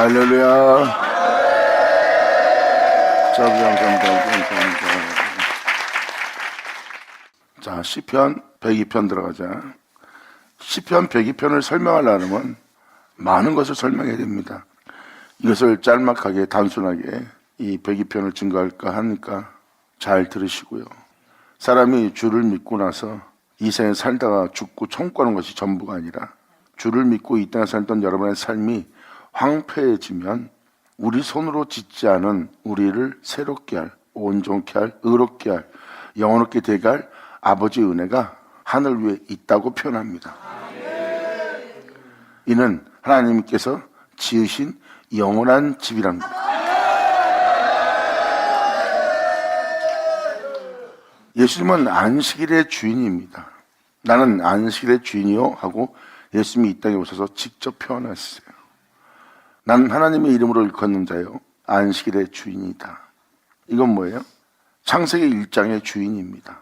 할렐루야. 자, 시편 102편 들어가자. 시편 102편을 설명하려면 많은 것을 설명해야 됩니다. 이것을 짤막하게 단순하게 이 102편을 증거할까 하니까 잘 들으시고요. 사람이 주를 믿고 나서 이 생에 살다가 죽고 천국 가는 것이 전부가 아니라 주를 믿고 이 땅에 살던 여러분의 삶이 황폐해지면 우리 손으로 짓지 않은 우리를 새롭게 할, 온전케 할, 의롭게 할, 영원하게 되게 할 아버지의 은혜가 하늘 위에 있다고 표현합니다. 이는 하나님께서 지으신 영원한 집이랍니다. 예수님은 안식일의 주인입니다. 나는 안식일의 주인이요 하고 예수님이 이 땅에 오셔서 직접 표현하셨어요. 나는 하나님의 이름으로 일컫는 자요 안식일의 주인이다. 이건 뭐예요? 창세기 1장의 주인입니다.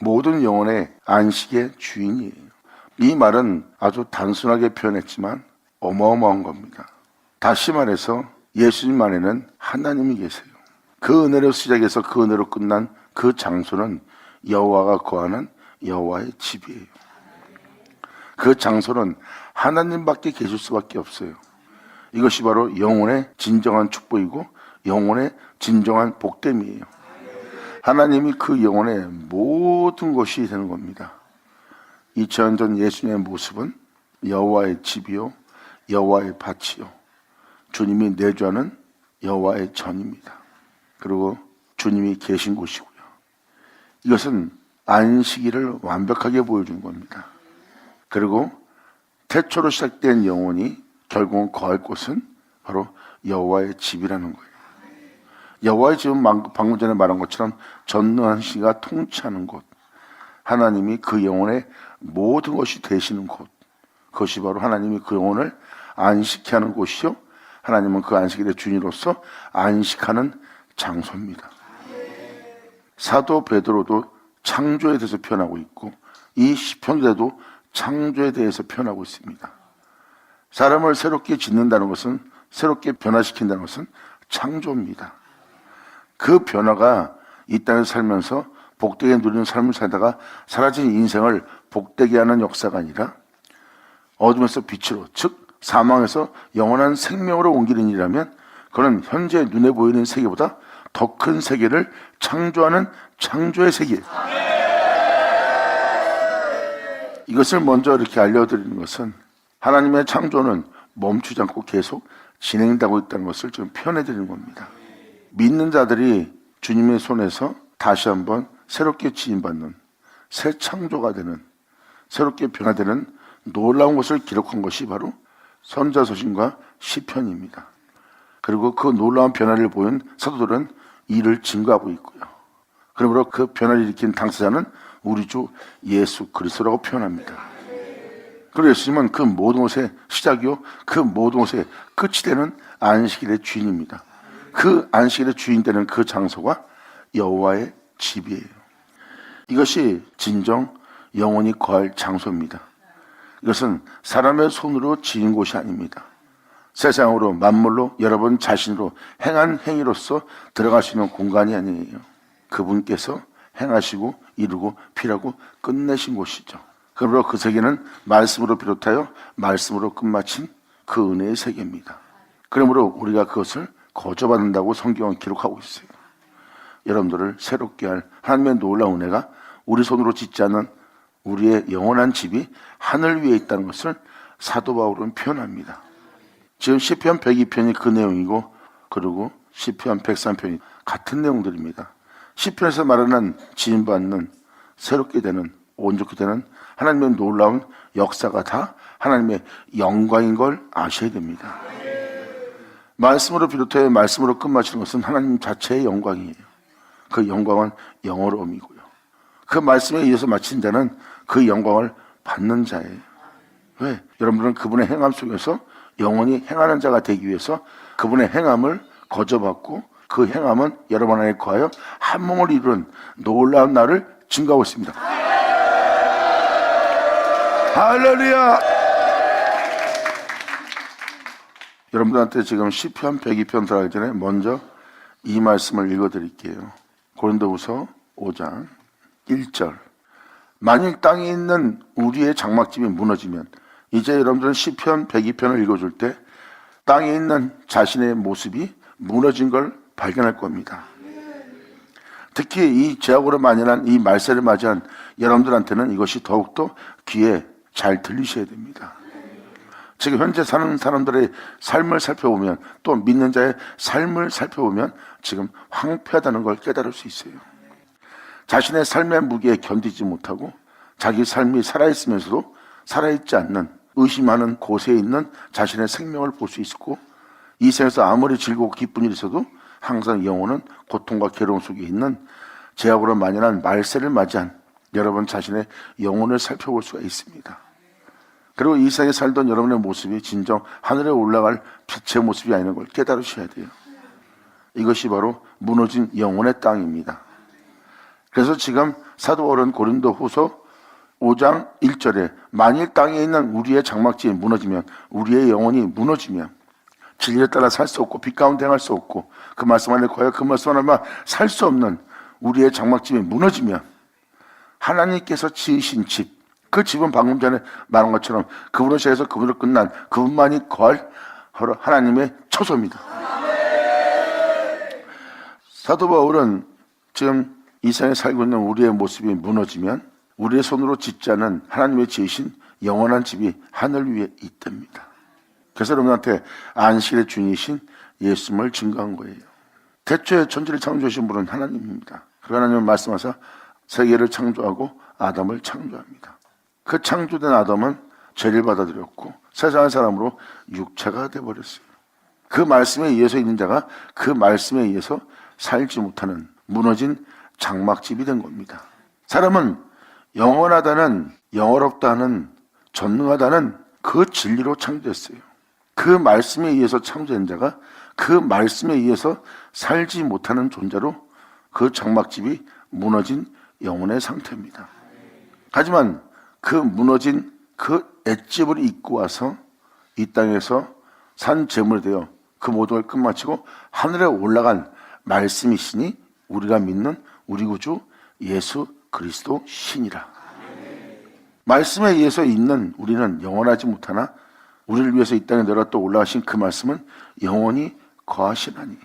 모든 영혼의 안식의 주인이에요. 이 말은 아주 단순하게 표현했지만 어마어마한 겁니다. 다시 말해서 예수님 안에는 하나님이 계세요. 그 은혜로 시작해서 그 은혜로 끝난 그 장소는 여호와가 거하는 여호와의 집이에요. 그 장소는 하나님밖에 계실 수밖에 없어요. 이것이 바로 영혼의 진정한 축복이고 영혼의 진정한 복됨이에요. 하나님이 그 영혼의 모든 것이 되는 겁니다. 2000년 전 예수님의 모습은 여호와의 집이요 여호와의 밭이요 주님이 내주하는 여호와의 전입니다. 그리고 주님이 계신 곳이고요. 이것은 안식일을 완벽하게 보여준 겁니다. 그리고 태초로 시작된 영혼이 결국은 거할 곳은 바로 여호와의 집이라는 거예요. 여호와의 집은 방금 전에 말한 것처럼 전능한 시가 통치하는 곳, 하나님이 그 영혼의 모든 것이 되시는 곳, 그것이 바로 하나님이 그 영혼을 안식케 하는 곳이요 하나님은 그 안식일의 주인으로서 안식하는 장소입니다. 사도 베드로도 창조에 대해서 표현하고 있고 이 시편에도 창조에 대해서 표현하고 있습니다. 사람을 새롭게 짓는다는 것은, 새롭게 변화시킨다는 것은 창조입니다. 그 변화가 이 땅에서 살면서 복되게 누리는 삶을 살다가 사라진 인생을 복되게 하는 역사가 아니라 어둠에서 빛으로, 즉 사망에서 영원한 생명으로 옮기는 일이라면 그는 현재 눈에 보이는 세계보다 더 큰 세계를 창조하는 창조의 세계. 이것을 먼저 이렇게 알려드리는 것은 하나님의 창조는 멈추지 않고 계속 진행되고 있다는 것을 지금 표현해드리는 겁니다. 믿는 자들이 주님의 손에서 다시 한번 새롭게 지인받는 새 창조가 되는, 새롭게 변화되는 놀라운 것을 기록한 것이 바로 선지서신과 시편입니다. 그리고 그 놀라운 변화를 보인 사도들은 이를 증거하고 있고요. 그러므로 그 변화를 일으킨 당사자는 우리 주 예수 그리스도라고 표현합니다. 그리고 예수님은 그 모든 것의 시작이요 그 모든 것의 끝이 되는 안식일의 주인입니다. 그 안식일의 주인 되는 그 장소가 여호와의 집이에요. 이것이 진정 영원히 거할 장소입니다. 이것은 사람의 손으로 지은 곳이 아닙니다. 세상으로 만물로 여러분 자신으로 행한 행위로서 들어갈 수 있는 공간이 아니에요. 그분께서 행하시고 이루고 필하고 끝내신 곳이죠. 그러므로 그 세계는 말씀으로 비롯하여 말씀으로 끝마친 그 은혜의 세계입니다. 그러므로 우리가 그것을 거저받는다고 성경은 기록하고 있어요. 여러분들을 새롭게 할 하나님의 놀라운 은혜가 우리 손으로 짓지 않은 우리의 영원한 집이 하늘 위에 있다는 것을 사도 바울은 표현합니다. 지금 시편 102편이 그 내용이고 그리고 시편 103편이 같은 내용들입니다. 시편에서 말하는 지인받는 새롭게 되는 온전케 되는 하나님의 놀라운 역사가 다 하나님의 영광인 걸 아셔야 됩니다. 말씀으로 비롯해 말씀으로 끝마치는 것은 하나님 자체의 영광이에요. 그 영광은 영어로움이고요. 그 말씀에 의해서 마친 자는 그 영광을 받는 자예요. 왜? 여러분들은 그분의 행함 속에서 영원히 행하는 자가 되기 위해서 그분의 행함을 거저받고 그 행함은 여러분 안에 거하여 한 몸을 이루는 놀라운 날을 증거하고 있습니다. 할렐루야! 여러분들한테 지금 시편 102편 들어가기 전에 먼저 이 말씀을 읽어드릴게요. 고린도후서 5장 1절. 만일 땅에 있는 우리의 장막집이 무너지면, 이제 여러분들은 시편 102편을 읽어줄 때 땅에 있는 자신의 모습이 무너진 걸 발견할 겁니다. 특히 이 제약으로 만연한 이 말세를 맞이한 여러분들한테는 이것이 더욱더 귀에 잘 들리셔야 됩니다. 지금 현재 사는 사람들의 삶을 살펴보면, 또 믿는 자의 삶을 살펴보면 지금 황폐하다는 걸 깨달을 수 있어요. 자신의 삶의 무게에 견디지 못하고 자기 삶이 살아있으면서도 살아있지 않는, 의심하는 곳에 있는 자신의 생명을 볼 수 있고, 이 세상에서 아무리 즐겁고 기쁜 일이 있어도 항상 영혼은 고통과 괴로움 속에 있는 제약으로 만연한 말세를 맞이한 여러분 자신의 영혼을 살펴볼 수가 있습니다. 그리고 이 세상에 살던 여러분의 모습이 진정 하늘에 올라갈 빛의 모습이 아닌 걸 깨달으셔야 돼요. 이것이 바로 무너진 영혼의 땅입니다. 그래서 지금 사도 바울은 고린도후서 5장 1절에 만일 땅에 있는 우리의 장막집이 무너지면, 우리의 영혼이 무너지면, 진리에 따라 살 수 없고 빛 가운데 행할 수 없고 그 말씀 안에 거하여 그 말씀 안에만 살 수 없는 우리의 장막집이 무너지면, 하나님께서 지으신 집, 그 집은 방금 전에 말한 것처럼 그분을 시작해서 그분을 끝난 그분만이 거할 하나님의 처소입니다. 사도 바울은 지금 이 세상에 살고 있는 우리의 모습이 무너지면 우리의 손으로 짓지 않은 하나님의 지으신 영원한 집이 하늘 위에 있답니다. 그래서 여러분한테 안식일의 주인이신 예수님을 증거한 거예요. 태초에 천지를 창조하신 분은 하나님입니다. 그 하나님은 말씀하사 세계를 창조하고 아담을 창조합니다. 그 창조된 아담은 죄를 받아들였고 세상의 사람으로 육체가 되어버렸어요. 그 말씀에 의해서 있는 자가 그 말씀에 의해서 살지 못하는 무너진 장막집이 된 겁니다. 사람은 영원하다는, 영원롭다는, 전능하다는 그 진리로 창조됐어요. 그 말씀에 의해서 창조된 자가 그 말씀에 의해서 살지 못하는 존재로 그 장막집이 무너진 영혼의 상태입니다. 하지만 그 무너진 그 엣집을 입고 와서 이 땅에서 산 제물이 되어 그 모든 걸 끝마치고 하늘에 올라간 말씀이시니 우리가 믿는 우리 구주 예수 그리스도 신이라. 말씀에 의해서 있는 우리는 영원하지 못하나 우리를 위해서 이 땅에 내려 또 올라가신 그 말씀은 영원히 거하시나니.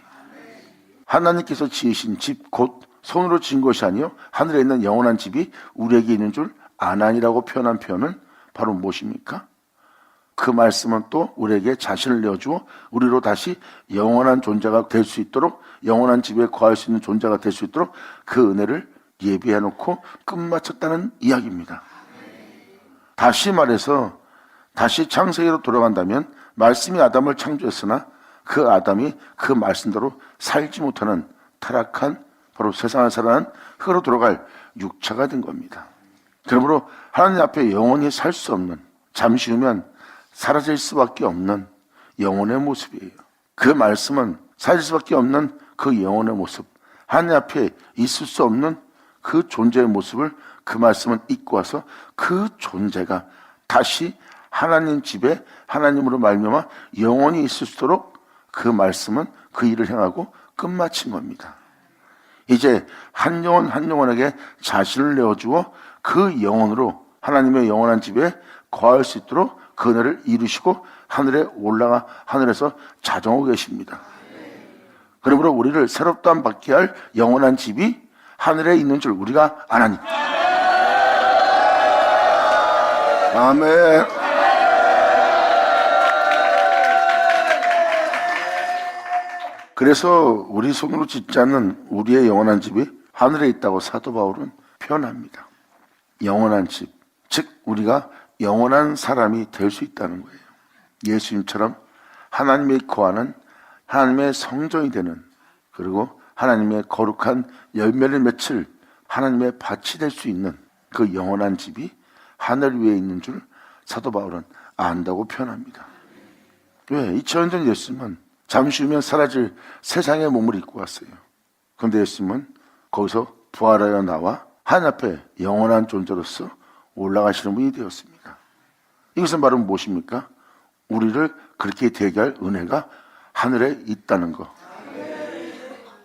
하나님께서 지으신 집 곧 손으로 지은 것이 아니요 하늘에 있는 영원한 집이 우리에게 있는 줄 아나니라고 표현한 표현은 바로 무엇입니까? 그 말씀은 또 우리에게 자신을 내어주어 우리로 다시 영원한 존재가 될 수 있도록, 영원한 집에 거할 수 있는 존재가 될 수 있도록 그 은혜를 예비해 놓고 끝마쳤다는 이야기입니다. 다시 말해서 다시 창세기로 돌아간다면 말씀이 아담을 창조했으나 그 아담이 그 말씀대로 살지 못하는 타락한, 바로 세상을 살아난 흙으로 돌아갈 육체가 된 겁니다. 그러므로 하나님 앞에 영원히 살 수 없는, 잠시 후면 사라질 수밖에 없는 영혼의 모습이에요. 그 말씀은 사라질 수밖에 없는 그 영혼의 모습, 하나님 앞에 있을 수 없는 그 존재의 모습을 그 말씀은 입고 와서 그 존재가 다시 하나님 집에 하나님으로 말미암아 영원히 있을 수 있도록 그 말씀은 그 일을 행하고 끝마친 겁니다. 이제 한 영혼 한 영혼에게 자신을 내어주어 그 영혼으로 하나님의 영원한 집에 거할 수 있도록 그 은혜를 이루시고 하늘에 올라가 하늘에서 자정하고 계십니다. 그러므로 우리를 새롭다 받게 할 영원한 집이 하늘에 있는 줄 우리가 아나니. 아멘. 그래서 우리 손으로 짓지 않는 우리의 영원한 집이 하늘에 있다고 사도 바울은 표현합니다. 영원한 집, 즉 우리가 영원한 사람이 될 수 있다는 거예요. 예수님처럼 하나님의 거하는, 하나님의 성전이 되는, 그리고 하나님의 거룩한 열매를 맺힐 하나님의 밭이 될 수 있는 그 영원한 집이 하늘 위에 있는 줄 사도 바울은 안다고 표현합니다. 왜? 2000년 전 예수님은 잠시 후면 사라질 세상의 몸을 입고 왔어요. 그런데 예수님은 거기서 부활하여 나와 하나님 앞에 영원한 존재로서 올라가시는 분이 되었습니다. 이것은 바로 무엇입니까? 우리를 그렇게 되게 할 은혜가 하늘에 있다는 거.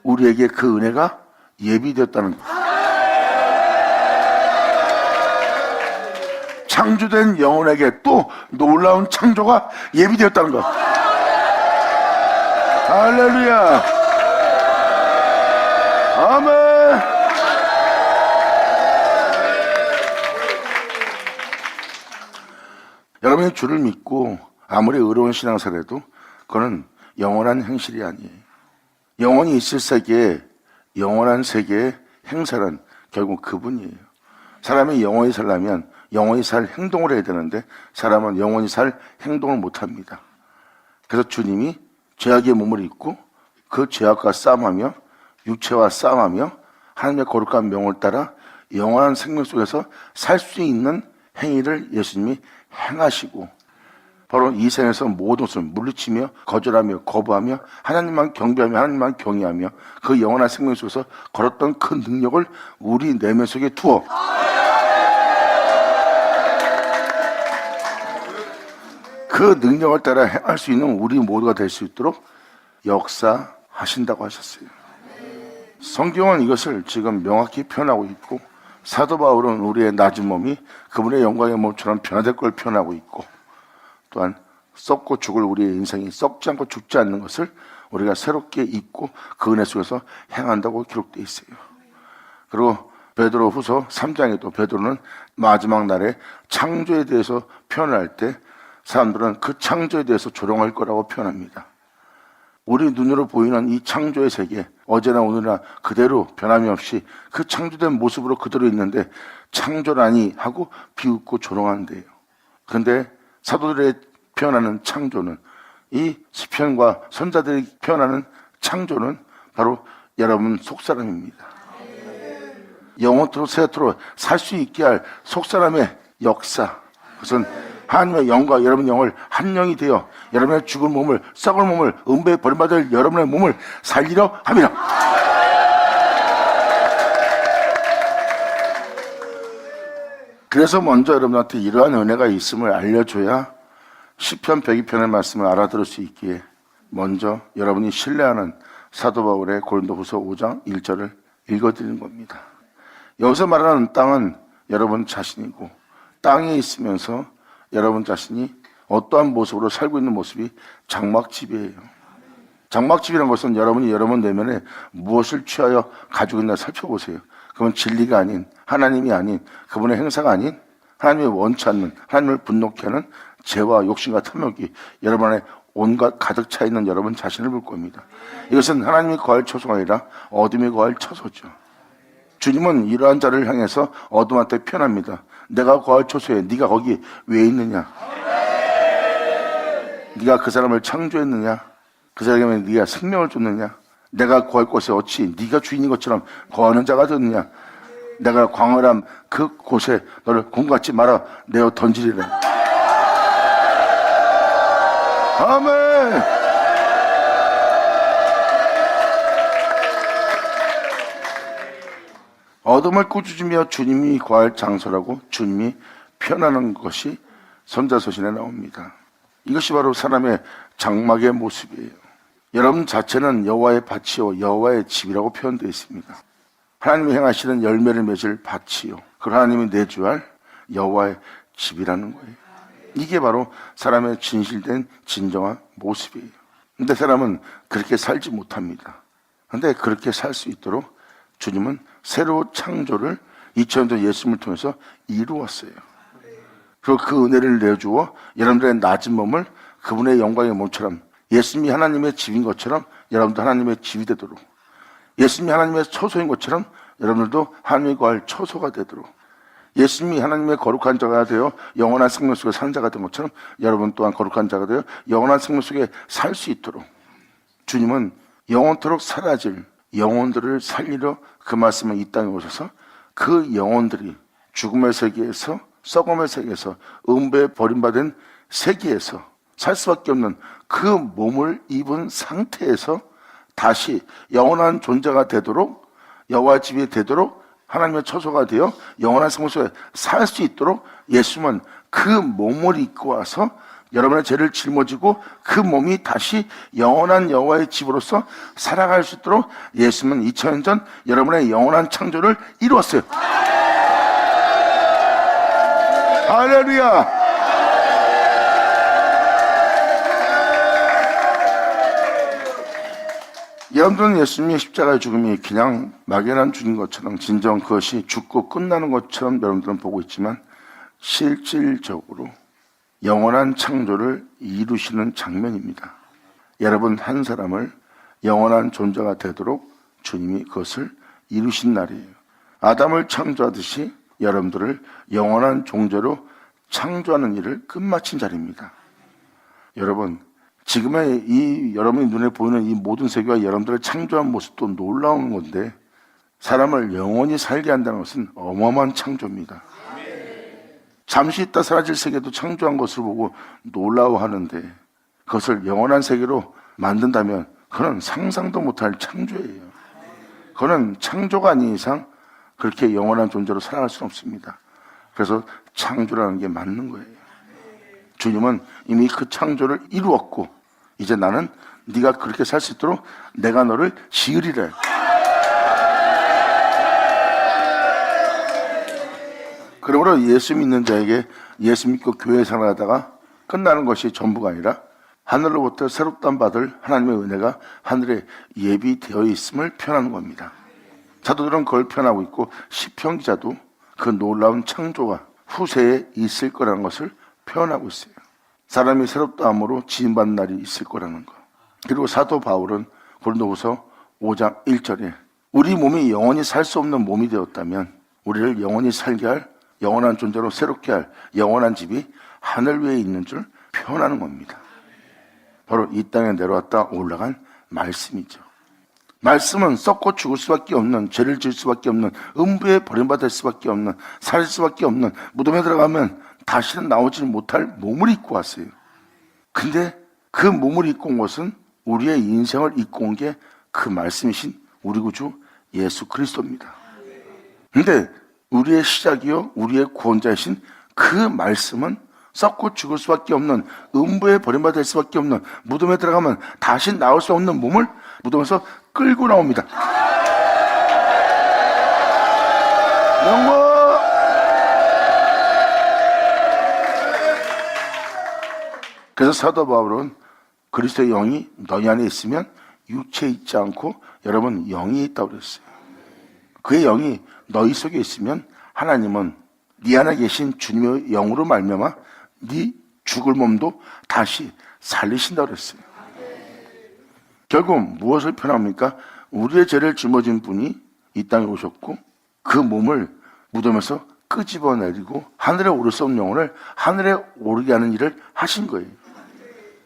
우리에게 그 은혜가 예비되었다는 거. 창조된 영혼에게 또 놀라운 창조가 예비되었다는 거. 할렐루야. 아멘. 여러분이 주를 믿고 아무리 의로운 신앙사라도 그거는 영원한 행실이 아니에요. 영원히 있을 세계에, 영원한 세계의 행사란 결국 그분이에요. 사람이 영원히 살려면 영원히 살 행동을 해야 되는데 사람은 영원히 살 행동을 못합니다. 그래서 주님이 죄악의 몸을 입고 그 죄악과 싸움하며 육체와 싸움하며 하나님의 거룩한 명을 따라 영원한 생명 속에서 살 수 있는 행위를 예수님이 행하시고 바로 이 생에서 모든 것을 물리치며 거절하며 거부하며 하나님만 경배하며 하나님만 경외하며 그 영원한 생명 속에서 걸었던 그 능력을 우리 내면 속에 두어 그 능력을 따라 행할 수 있는 우리 모두가 될 수 있도록 역사하신다고 하셨어요. 성경은 이것을 지금 명확히 표현하고 있고 사도 바울은 우리의 낮은 몸이 그분의 영광의 몸처럼 변화될 걸 표현하고 있고 또한 썩고 죽을 우리의 인생이 썩지 않고 죽지 않는 것을 우리가 새롭게 잊고 그 은혜 속에서 행한다고 기록되어 있어요. 그리고 베드로 후서 3장에도 베드로는 마지막 날에 창조에 대해서 표현할 때 사람들은 그 창조에 대해서 조롱할 거라고 표현합니다. 우리 눈으로 보이는 이 창조의 세계, 어제나 오늘이나 그대로 변함이 없이 그 창조된 모습으로 그대로 있는데 창조라니 하고 비웃고 조롱한대요. 그런데 사도들의 표현하는 창조는, 이 시편과 선자들이 표현하는 창조는 바로 여러분 속사람입니다. 영원토록 세토록 살 수 있게 할 속사람의 역사, 그것은 하나님의 영과 여러분의 영을 한 영이 되어 여러분의 죽을 몸을, 썩을 몸을, 음배에 버림받을 여러분의 몸을 살리려 합니다. 그래서 먼저 여러분한테 이러한 은혜가 있음을 알려줘야 시편 102편의 말씀을 알아들을 수 있기에 먼저 여러분이 신뢰하는 사도 바울의 고린도후서 5장 1절을 읽어드리는 겁니다. 여기서 말하는 땅은 여러분 자신이고 땅에 있으면서 여러분 자신이 어떠한 모습으로 살고 있는 모습이 장막집이에요. 장막집이라는 것은 여러분이 여러분 내면에 무엇을 취하여 가지고 있나 살펴보세요. 그건 진리가 아닌, 하나님이 아닌, 그분의 행사가 아닌, 하나님의 원치 않는, 하나님을 분노케 하는 죄와 욕심과 탐욕이 여러분 안에 온갖 가득 차 있는 여러분 자신을 볼 겁니다. 이것은 하나님이 거할 처소가 아니라 어둠이 거할 처소죠. 주님은 이러한 자를 향해서 어둠한테 표현합니다. 내가 거할 처소에 네가 거기 왜 있느냐? 네가 그 사람을 창조했느냐? 그 사람에게 네가 생명을 줬느냐? 내가 거할 곳에 어찌 네가 주인인 것처럼 거하는 자가 되느냐? 내가 광활한 그 곳에 너를 공같이 말아 내어 던지리라. 아멘. 어둠을 꾸짖으며 주님이 거할 장소라고 주님이 표현하는 것이 선자서신에 나옵니다. 이것이 바로 사람의 장막의 모습이에요. 여러분 자체는 여호와의 밭이요 여호와의 집이라고 표현되어 있습니다. 하나님이 행하시는 열매를 맺을 밭이요 그 하나님이 내주할 여호와의 집이라는 거예요. 이게 바로 사람의 진실된 진정한 모습이에요. 근데 사람은 그렇게 살지 못합니다. 근데 그렇게 살 수 있도록 주님은 새로운 창조를 2000년 전 예수님을 통해서 이루었어요. 그리고 그 은혜를 내주어 여러분들의 낮은 몸을 그분의 영광의 몸처럼, 예수님이 하나님의 집인 것처럼 여러분도 하나님의 집이 되도록, 예수님이 하나님의 처소인 것처럼 여러분들도 하나님이 거할 처소가 되도록, 예수님이 하나님의 거룩한 자가 되어 영원한 생명 속에 사는 자가 된 것처럼 여러분 또한 거룩한 자가 되어 영원한 생명 속에 살 수 있도록 주님은 영원토록 사라질 영혼들을 살리려 그 말씀을 이 땅에 오셔서 그 영혼들이 죽음의 세계에서, 썩음의 세계에서, 음배에 버림받은 세계에서 살 수밖에 없는 그 몸을 입은 상태에서 다시 영원한 존재가 되도록, 여호와 집이 되도록, 하나님의 처소가 되어 영원한 생명 속에 살 수 있도록 예수님은 그 몸을 입고 와서 여러분의 죄를 짊어지고 그 몸이 다시 영원한 여호와의 집으로서 살아갈 수 있도록 예수님은 2000년 전 여러분의 영원한 창조를 이루었어요. 할렐루야. 여러분들은 예수님의 십자가의 죽음이 그냥 막연한 죽인 것처럼 진정 그것이 죽고 끝나는 것처럼 여러분들은 보고 있지만 실질적으로 영원한 창조를 이루시는 장면입니다. 여러분 한 사람을 영원한 존재가 되도록 주님이 그것을 이루신 날이에요. 아담을 창조하듯이 여러분들을 영원한 존재로 창조하는 일을 끝마친 자리입니다. 여러분, 지금의 이 여러분의 눈에 보이는 이 모든 세계와 여러분들을 창조한 모습도 놀라운 건데 사람을 영원히 살게 한다는 것은 어마어마한 창조입니다. 잠시 있다 사라질 세계도 창조한 것을 보고 놀라워하는데 그것을 영원한 세계로 만든다면 그건 상상도 못할 창조예요. 그건 창조가 아닌 이상 그렇게 영원한 존재로 살아갈 수는 없습니다. 그래서 창조라는 게 맞는 거예요. 주님은 이미 그 창조를 이루었고 이제 나는 네가 그렇게 살 수 있도록 내가 너를 지으리라. 그러므로 예수 믿는 자에게 예수 믿고 교회 생활하다가 끝나는 것이 전부가 아니라 하늘로부터 새롭단 받을 하나님의 은혜가 하늘에 예비되어 있음을 표현하는 겁니다. 사도들은 그걸 표현하고 있고 시편 기자도 그 놀라운 창조가 후세에 있을 거라는 것을 표현하고 있어요. 사람이 새롭다함으로 지음받는 날이 있을 거라는 거. 그리고 사도 바울은 고린도후서 5장 1절에 우리 몸이 영원히 살 수 없는 몸이 되었다면 우리를 영원히 살게 할 영원한 존재로 새롭게 할 영원한 집이 하늘 위에 있는 줄 표현하는 겁니다. 바로 이 땅에 내려왔다 올라간 말씀이죠. 말씀은 썩고 죽을 수밖에 없는, 죄를 지을 수밖에 없는, 음부에 버림받을 수밖에 없는, 살 수밖에 없는, 무덤에 들어가면 다시는 나오지 못할 몸을 입고 왔어요. 근데 그 몸을 입고 온 것은 우리의 인생을 입고 온 게 그 말씀이신 우리 구주 예수 그리스도입니다. 근데 우리의 시작이요 우리의 구원자이신 그 말씀은 썩고 죽을 수밖에 없는, 음부에 버림받을 수밖에 없는, 무덤에 들어가면 다시 나올 수 없는 몸을 무덤에서 끌고 나옵니다. 영광! 그래서 사도 바울은 그리스도의 영이 너희 안에 있으면 육체에 있지 않고 여러분 영이 있다고 그랬어요. 그의 영이 너희 속에 있으면 하나님은 네 안에 계신 주님의 영으로 말미암아 네 죽을 몸도 다시 살리신다고 그랬어요. 결국 무엇을 표현합니까? 우리의 죄를 짊어진 분이 이 땅에 오셨고 그 몸을 무덤에서 끄집어내리고 하늘에 오를 수 없는 영혼을 하늘에 오르게 하는 일을 하신 거예요.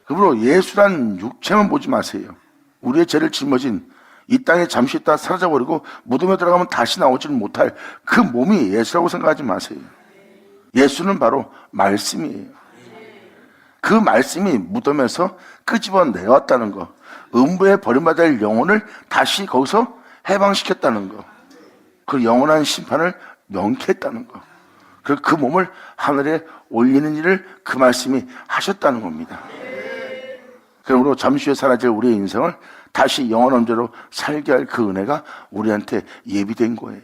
그러므로 예수란 육체만 보지 마세요. 우리의 죄를 짊어진 이 땅에 잠시 있다 사라져버리고 무덤에 들어가면 다시 나오지는 못할 그 몸이 예수라고 생각하지 마세요. 예수는 바로 말씀이에요. 그 말씀이 무덤에서 끄집어내왔다는 거, 음부에 버림받을 영혼을 다시 거기서 해방시켰다는 거, 그 영원한 심판을 명쾌했다는 거, 그리고 그 몸을 하늘에 올리는 일을 그 말씀이 하셨다는 겁니다. 그러므로 잠시 후에 사라질 우리의 인생을 다시 영원한 존재로 살게 할 그 은혜가 우리한테 예비된 거예요.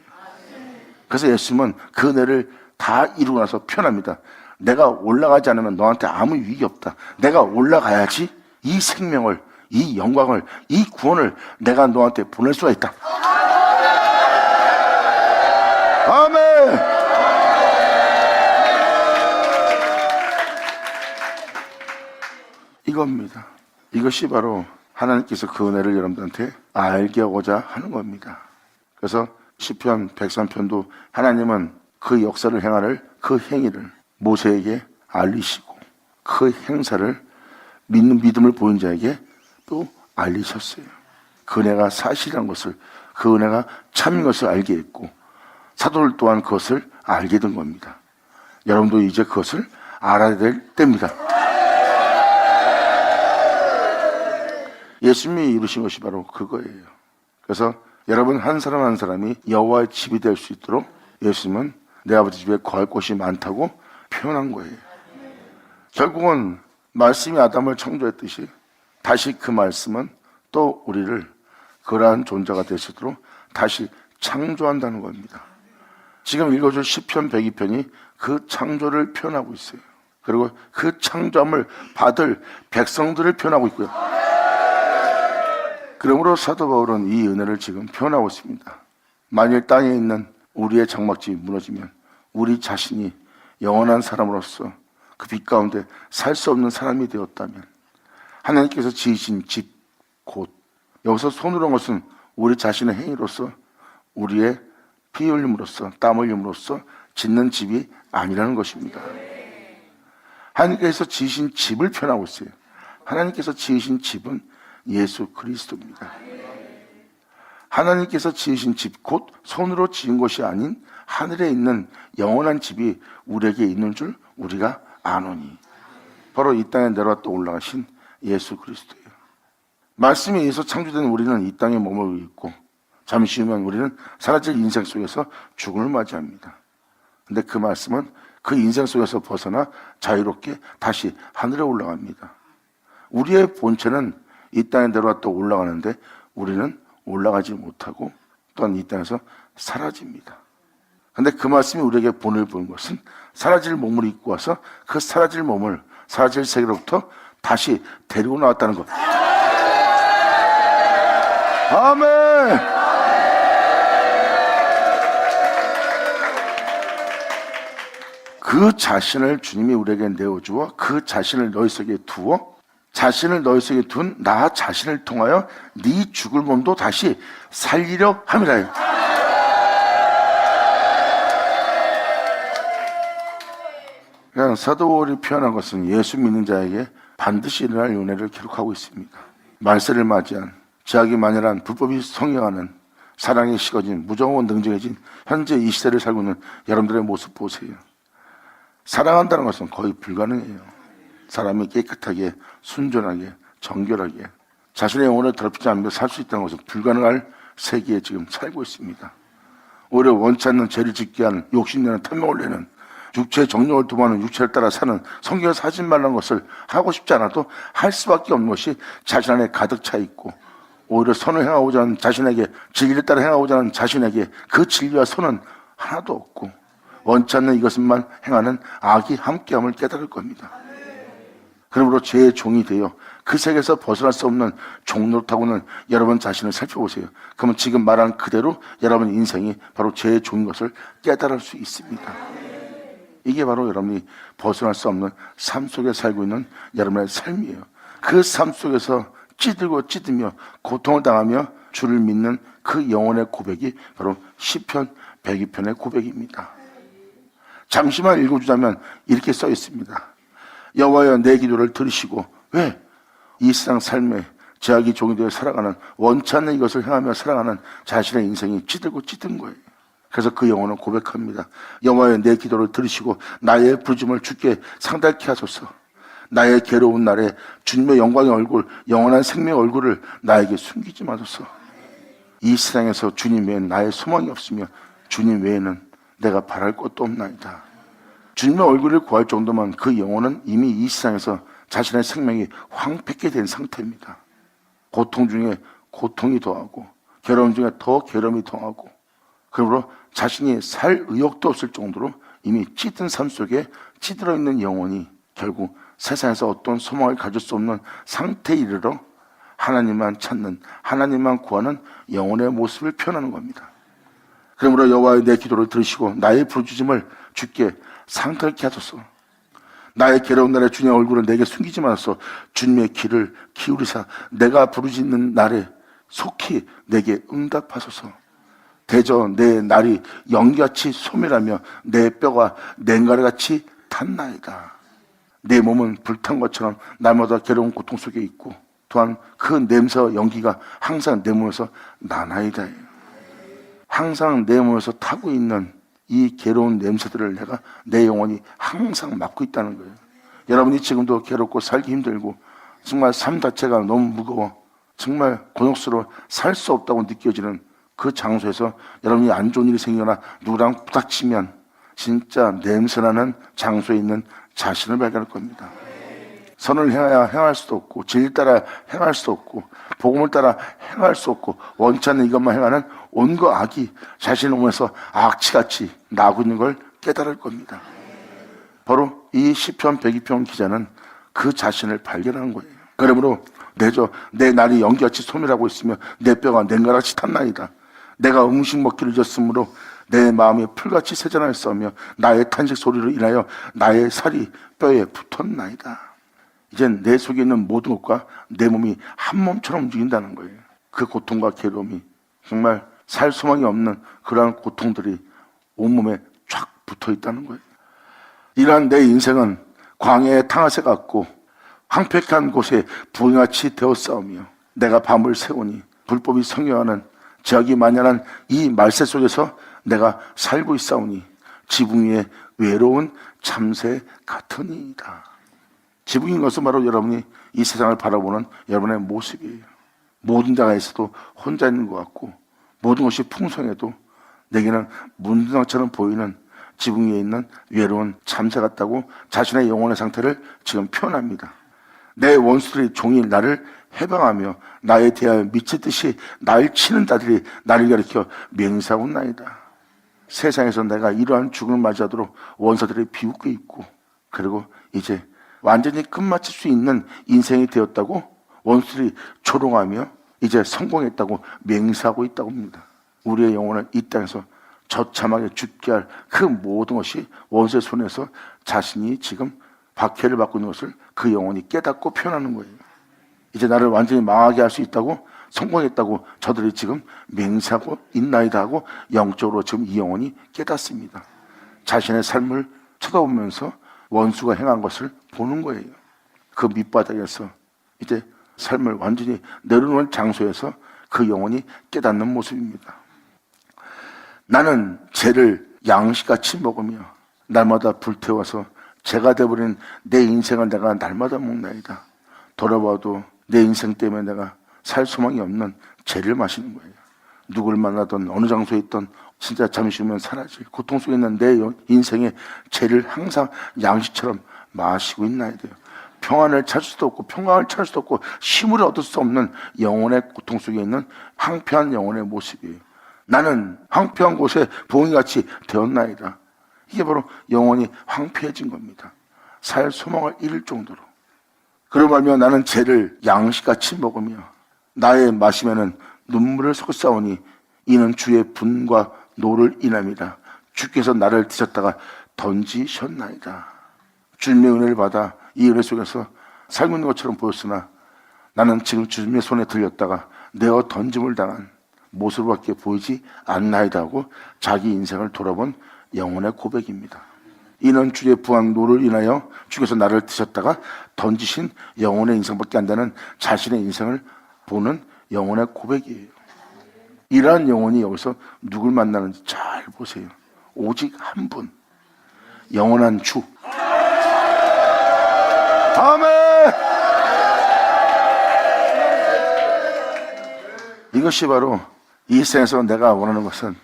그래서 예수님은 그 은혜를 다 이루고 나서 표현합니다. 내가 올라가지 않으면 너한테 아무 유익이 없다. 내가 올라가야지 이 생명을, 이 영광을, 이 구원을 내가 너한테 보낼 수가 있다. 아멘! 이겁니다. 이것이 바로 하나님께서 그 은혜를 여러분들한테 알게 하고자 하는 겁니다. 그래서 시편 103편도 하나님은 그 역사를 행하를 그 행위를 모세에게 알리시고 그 행사를 믿는 믿음을 보인 자에게 또 알리셨어요. 그 은혜가 사실이라는 것을, 그 은혜가 참인 것을 알게 했고 사도들 또한 그것을 알게 된 겁니다. 여러분도 이제 그것을 알아야 될 때입니다. 예수님이 이루신 것이 바로 그거예요. 그래서 여러분 한 사람 한 사람이 여호와의 집이 될 수 있도록 예수님은 내 아버지 집에 거할 곳이 많다고 표현한 거예요. 결국은 말씀이 아담을 창조했듯이 다시 그 말씀은 또 우리를 그러한 존재가 되시도록 다시 창조한다는 겁니다. 지금 읽어줄 시편 102편이 그 창조를 표현하고 있어요. 그리고 그 창조함을 받을 백성들을 표현하고 있고요. 그러므로 사도 바울은 이 은혜를 지금 표현하고 있습니다. 만일 땅에 있는 우리의 장막집이 무너지면 우리 자신이 영원한 사람으로서 그 빛 가운데 살 수 없는 사람이 되었다면 하나님께서 지으신 집, 곧 여기서 손으로 한 것은 우리 자신의 행위로서 우리의 피 흘림으로써 땀 흘림으로써 짓는 집이 아니라는 것입니다. 하나님께서 지으신 집을 표현하고 있어요. 하나님께서 지으신 집은 예수 그리스도입니다. 하나님께서 지으신 집, 곧 손으로 지은 것이 아닌 하늘에 있는 영원한 집이 우리에게 있는 줄 우리가 아노니, 바로 이 땅에 내려왔다 올라가신 예수 그리스도예요. 말씀에 의해서 창조된 우리는 이 땅에 머물고 있고 잠시 후면 우리는 사라질 인생 속에서 죽음을 맞이합니다. 근데 그 말씀은 그 인생 속에서 벗어나 자유롭게 다시 하늘에 올라갑니다. 우리의 본체는 이 땅에 내려왔다 올라가는데 우리는 올라가지 못하고 또한 이 땅에서 사라집니다. 근데 그 말씀이 우리에게 본을 보는 것은 사라질 몸을 입고 와서 그 사라질 몸을 사라질 세계로부터 다시 데리고 나왔다는 것. 아멘. 그 자신을 주님이 우리에게 내어주어 그 자신을 너희 속에 두어 자신을 너희 속에 둔 나 자신을 통하여 네 죽을 몸도 다시 살리려 함이라요. 그냥 사도 바울이 표현한 것은 예수 믿는 자에게 반드시 일어날 은혜를 기록하고 있습니다. 말세를 맞이한 죄악이 만연한 불법이 성행하는 사랑이 식어진 무정하고 능정해진 현재 이 시대를 살고 있는 여러분들의 모습 보세요. 사랑한다는 것은 거의 불가능해요. 사람이 깨끗하게 순전하게 정결하게 자신의 영혼을 더럽히지 않으며 살 수 있다는 것은 불가능할 세계에 지금 살고 있습니다. 오히려 원치 않는 죄를 짓게 하는 욕심내는 탐욕을 내는 육체의 정욕을 도모하는 육체를 따라 사는 성경에서 하지 말라는 것을 하고 싶지 않아도 할 수밖에 없는 것이 자신 안에 가득 차 있고 오히려 선을 행하고자 하는 자신에게 진리를 따라 행하고자 하는 자신에게 그 진리와 선은 하나도 없고 원치 않는 이것만 행하는 악이 함께함을 깨달을 겁니다. 그러므로 죄의 종이 되어 그 세계에서 벗어날 수 없는 종노릇하고는 여러분 자신을 살펴보세요. 그러면 지금 말한 그대로 여러분 인생이 바로 죄의 종인 것을 깨달을 수 있습니다. 이게 바로 여러분이 벗어날 수 없는 삶 속에 살고 있는 여러분의 삶이에요. 그 삶 속에서 찌들고 찌들며 고통을 당하며 주를 믿는 그 영혼의 고백이 바로 시편 102편의 고백입니다. 잠시만 읽어주자면 이렇게 써 있습니다. 여호와여 내 기도를 들으시고 왜? 이 세상 삶에 죄악이 종이 되어 살아가는 원치 않는 이것을 행하며 살아가는 자신의 인생이 찌들고 찌든 거예요. 그래서 그 영혼은 고백합니다. 여호와여 내 기도를 들으시고 나의 부르짖음을 주께 상달케 하소서. 나의 괴로운 날에 주님의 영광의 얼굴 영원한 생명의 얼굴을 나에게 숨기지 마소서. 이 세상에서 주님 외에는 나의 소망이 없으며 주님 외에는 내가 바랄 것도 없나이다. 주님의 얼굴을 구할 정도면 그 영혼은 이미 이 세상에서 자신의 생명이 황폐케 된 상태입니다. 고통 중에 고통이 더하고 괴로움 중에 더 괴로움이 더하고 그러므로 자신이 살 의욕도 없을 정도로 이미 찌든 삶 속에 찌들어 있는 영혼이 결국 세상에서 어떤 소망을 가질 수 없는 상태에 이르러 하나님만 찾는 하나님만 구하는 영혼의 모습을 표현하는 겁니다. 그러므로 여호와의 내 기도를 들으시고 나의 부르짖음을 주께 상달케 하소서. 나의 괴로운 날에 주님의 얼굴을 내게 숨기지 마소서. 주님의 귀를 기울이사 내가 부르짖는 날에 속히 내게 응답하소서. 대저 내 날이 연기같이 소멸하며 내 뼈가 냉가리같이 탔나이다. 내 몸은 불탄 것처럼 날마다 괴로운 고통 속에 있고 또한 그 냄새와 연기가 항상 내 몸에서 나나이다. 항상 내 몸에서 타고 있는 이 괴로운 냄새들을 내가 내 영혼이 항상 맡고 있다는 거예요. 여러분이 지금도 괴롭고 살기 힘들고 정말 삶 자체가 너무 무거워 정말 곤혹스러워 살 수 없다고 느껴지는 그 장소에서 여러분이 안 좋은 일이 생기거나 누구랑 부닥치면 진짜 냄새나는 장소에 있는 자신을 발견할 겁니다. 선을 행하여 행할 수도 없고 진리 따라 행할 수도 없고 복음을 따라 행할 수 없고 원치 않는 이것만 행하는 온갖 악이 자신의 몸에서 악취같이 나고 있는 걸 깨달을 겁니다. 바로 이 시편 102편 기자는 그 자신을 발견한 거예요. 그러므로 내 날이 연기같이 소멸하고 있으며 내 뼈가 냉가같이 탔나이다. 내가 음식 먹기를 잊었으므로 내 마음이 풀같이 세잔하였으며 나의 탄식 소리로 인하여 나의 살이 뼈에 붙었나이다. 이젠 내 속에 있는 모든 것과 내 몸이 한 몸처럼 움직인다는 거예요. 그 고통과 괴로움이 정말 살 소망이 없는 그러한 고통들이 온몸에 쫙 붙어 있다는 거예요. 이러한 내 인생은 광야의 탕아새 같고 황폐한 곳에 부엉이같이 되었사오며 내가 밤을 새우니 불법이 성행하는 제약이 만연한 이 말세 속에서 내가 살고 있사오니 지붕 위에 외로운 참새 같으니이다. 지붕인 것은 바로 여러분이 이 세상을 바라보는 여러분의 모습이에요. 모든 데가 있어도 혼자 있는 것 같고 모든 것이 풍성해도 내게는 문둥상처럼 보이는 지붕 위에 있는 외로운 참새 같다고 자신의 영혼의 상태를 지금 표현합니다. 내 원수들이 종일 나를 해방하며 나에 대하여 미치듯이 날 치는 자들이 나를 가리켜 맹세하고 나이다. 세상에서 내가 이러한 죽음을 맞이하도록 원수들이 비웃고 있고 그리고 이제 완전히 끝마칠 수 있는 인생이 되었다고 원수들이 조롱하며 이제 성공했다고 맹세하고 있다고 합니다. 우리의 영혼은 이 땅에서 처참하게 죽게 할 그 모든 것이 원수의 손에서 자신이 지금 박해를 받고 있는 것을 그 영혼이 깨닫고 표현하는 거예요. 이제 나를 완전히 망하게 할 수 있다고 성공했다고 저들이 지금 맹세하고 있나이다 하고 영적으로 지금 이 영혼이 깨닫습니다. 자신의 삶을 쳐다보면서 원수가 행한 것을 보는 거예요. 그 밑바닥에서 이제 삶을 완전히 내려놓은 장소에서 그 영혼이 깨닫는 모습입니다. 나는 죄를 양식같이 먹으며 날마다 불태워서 죄가 되어버린 내 인생을 내가 날마다 먹나이다. 돌아봐도 내 인생 때문에 내가 살 소망이 없는 죄를 마시는 거예요. 누굴 만나든 어느 장소에 있든 진짜 잠시 후면 사라질 고통 속에 있는 내 인생의 죄를 항상 양식처럼 마시고 있나이다. 평안을 찾을 수도 없고 평강을 찾을 수도 없고 힘을 얻을 수 없는 영혼의 고통 속에 있는 황폐한 영혼의 모습이에요. 나는 황폐한 곳에 부엉이같이 되었나이다. 이게 바로 영혼이 황폐해진 겁니다. 살 소망을 잃을 정도로. 그러고 말며 나는 죄를 양식같이 먹으며 나의 마시면은 눈물을 솟아오니 이는 주의 분과 노를 인함이다. 주께서 나를 드셨다가 던지셨나이다. 주님의 은혜를 받아 이 은혜 속에서 살고 있는 것처럼 보였으나 나는 지금 주님의 손에 들렸다가 내어 던짐을 당한 모습밖에 보이지 않나이다 하고 자기 인생을 돌아본 영혼의 고백입니다. 이는 주의 부한 노를 인하여 주께서 나를 드셨다가 던지신 영혼의 인생밖에 안 되는 자신의 인생을 보는 영혼의 고백이에요. 이러한 영혼이 여기서 누굴 만나는지 잘 보세요. 오직 한 분, 영원한 주. 아멘. 이것이 바로 이 세상에서 내가 원하는 것은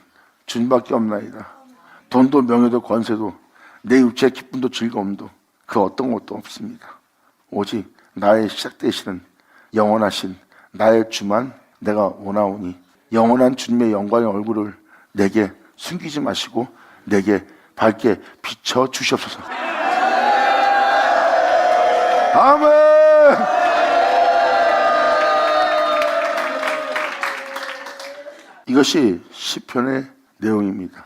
주님밖에 없나이다. 돈도 명예도 권세도 내 육체의 기쁨도 즐거움도 그 어떤 것도 없습니다. 오직 나의 시작 되시는 영원하신 나의 주만 내가 원하오니 영원한 주님의 영광의 얼굴을 내게 숨기지 마시고 내게 밝게 비춰 주시옵소서. 아멘. 이것이 시편의 내용입니다.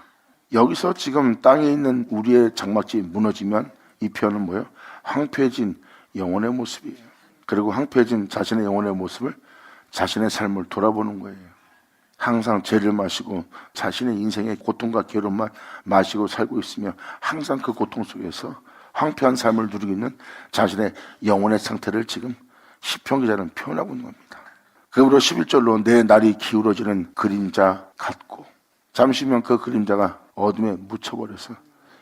여기서 지금 땅에 있는 우리의 장막지 무너지면 이 표현은 뭐예요? 황폐해진 영혼의 모습이에요. 그리고 황폐해진 자신의 영혼의 모습을 자신의 삶을 돌아보는 거예요. 항상 죄를 마시고 자신의 인생의 고통과 괴로움만 마시고 살고 있으며 항상 그 고통 속에서 황폐한 삶을 누리고 있는 자신의 영혼의 상태를 지금 시편 기자는 표현하고 있는 겁니다. 그러므로 11절로 내 날이 기울어지는 그림자 같고 잠시면 그 그림자가 어둠에 묻혀버려서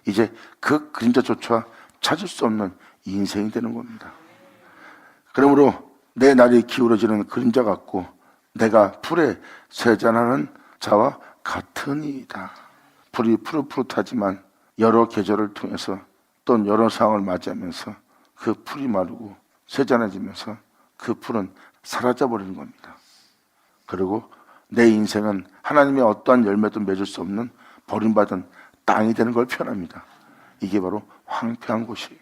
이제 그 그림자조차 찾을 수 없는 인생이 되는 겁니다. 그러므로 내 날이 기울어지는 그림자 같고 내가 풀에 세잔하는 자와 같으니이다. 풀이 푸릇푸릇하지만 여러 계절을 통해서 또 여러 상황을 맞이하면서 그 풀이 마르고 쇠잔해지면서 그 풀은 사라져버리는 겁니다. 그리고 내 인생은 하나님의 어떠한 열매도 맺을 수 없는 버림받은 땅이 되는 걸 표현합니다. 이게 바로 황폐한 곳이에요.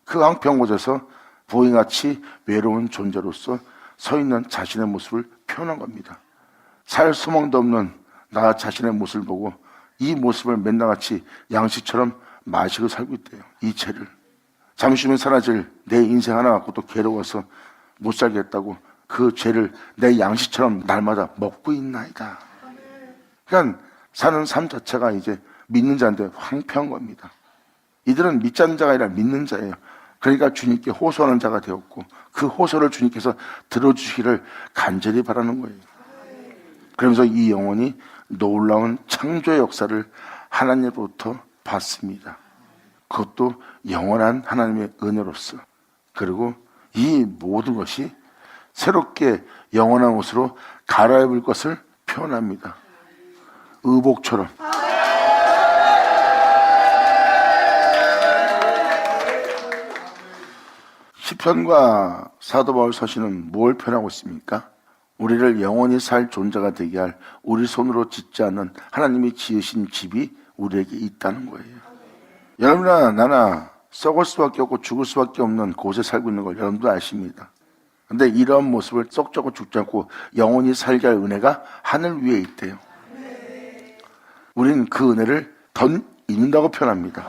그 황폐한 곳에서 보잉같이 외로운 존재로서 서 있는 자신의 모습을 표현한 겁니다. 살 소망도 없는 나 자신의 모습을 보고 이 모습을 맨날같이 양식처럼 마시고 살고 있대요. 이 죄를. 잠시면 사라질 내 인생 하나 갖고 또 괴로워서 못 살겠다고 그 죄를 내 양식처럼 날마다 먹고 있나이다. 그러니까 사는 삶 자체가 이제 믿는 자인데 황폐한 겁니다. 이들은 믿지 않는 자가 아니라 믿는 자예요. 그러니까 주님께 호소하는 자가 되었고 그 호소를 주님께서 들어주시기를 간절히 바라는 거예요. 그러면서 이 영혼이 놀라운 창조의 역사를 하나님으로부터 받습니다. 그것도 영원한 하나님의 은혜로서. 그리고 이 모든 것이 새롭게 영원한 옷으로 갈아입을 것을 표현합니다. 의복처럼. 시편과 사도 바울 서신은 뭘 표현하고 있습니까? 우리를 영원히 살 존재가 되게 할 우리 손으로 짓지 않는 하나님이 지으신 집이 우리에게 있다는 거예요. 여러분이나 나나 썩을 수밖에 없고 죽을 수밖에 없는 곳에 살고 있는 걸 여러분도 아십니다. 근데 이런 모습을 썩자고 죽지 않고 영원히 살게 할 은혜가 하늘 위에 있대요. 우리는 그 은혜를 덧입는다고 표현합니다.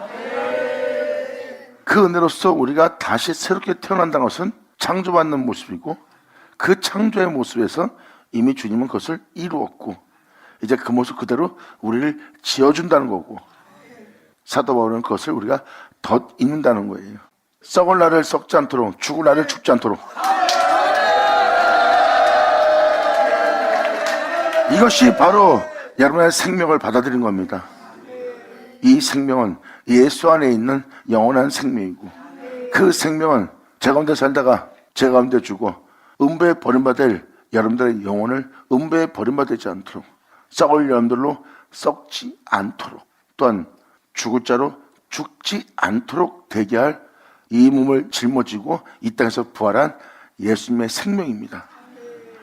그 은혜로서 우리가 다시 새롭게 태어난다는 것은 창조받는 모습이고 그 창조의 모습에서 이미 주님은 그것을 이루었고 이제 그 모습 그대로 우리를 지어준다는 거고 사도 바울은 그것을 우리가 덧입는다는 거예요. 썩을 날을 썩지 않도록 죽을 날을 죽지 않도록 이것이 바로 여러분의 생명을 받아들인 겁니다. 이 생명은 예수 안에 있는 영원한 생명이고 그 생명은 제 가운데 살다가 제 가운데 죽어 음부에 버림받을 여러분들의 영혼을 음부에 버림받지 않도록 썩을 여러분들로 썩지 않도록 또한 죽을 자로 죽지 않도록 되게 할 이 몸을 짊어지고 이 땅에서 부활한 예수님의 생명입니다.